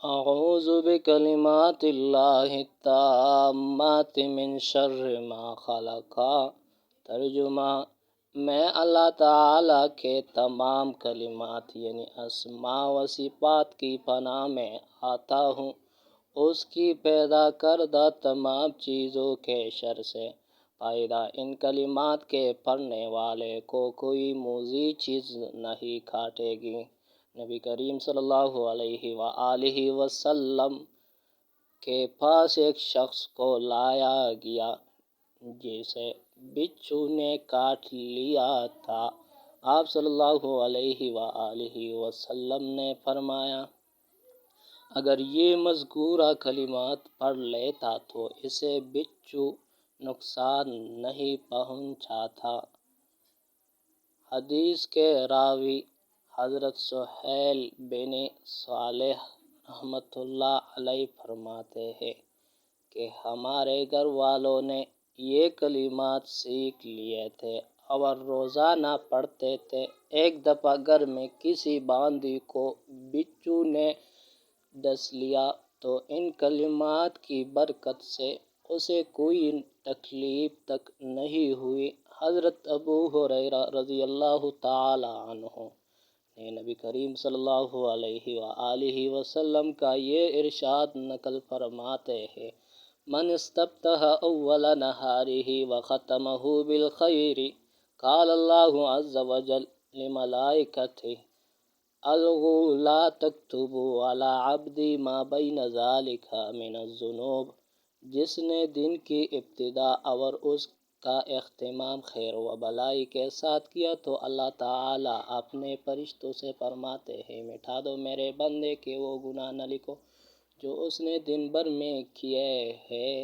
اعوذ بکلمات اللہ التامات من شر ما خلق۔ ترجمہ: میں اللہ تعالیٰ کے تمام کلمات یعنی اسماء و صفات کی پناہ میں آتا ہوں، اس کی پیدا کردہ تمام چیزوں کے شر سے۔ فائدہ: ان کلمات کے پڑھنے والے کو کوئی مضر چیز نہیں کاٹے گی۔ نبی کریم صلی اللہ علیہ وآلہ وسلم کے پاس ایک شخص کو لایا گیا جسے بچھو نے کاٹ لیا تھا۔ آپ صلی اللہ علیہ وآلہ وسلم نے فرمایا، اگر یہ مذکورہ کلمات پڑھ لیتا تو اسے بچھو نقصان نہیں پہنچاتا۔ حدیث کے راوی حضرت سہیل بن صالح رحمۃ اللہ علیہ فرماتے ہیں کہ ہمارے گھر والوں نے یہ کلمات سیکھ لیے تھے اور روزانہ پڑھتے تھے۔ ایک دفعہ گھر میں کسی باندی کو بچھو نے ڈس لیا تو ان کلمات کی برکت سے اسے کوئی تکلیف تک نہیں ہوئی۔ حضرت ابو ہریرہ رضی اللہ تعالی عنہ نے نبی کریم صلی اللہ علیہ وآلہ وسلم کا یہ ارشاد نقل فرماتے ہیں، من استفتح اول نہارہ وختمہ بالخیر قال اللہ عز وجل لملائکتہ الغوا لا تکتبوا علی عبدی ما بین ذلک من الذنوب۔ جس نے دن کی ابتدا اور اس کا اختتام خیر و بھلائی کے ساتھ کیا تو اللہ تعالیٰ اپنے فرشتوں سے فرماتے ہیں، مٹا دو میرے بندے کے وہ گناہ نہ لکھو جو اس نے دن بھر میں کیے ہیں۔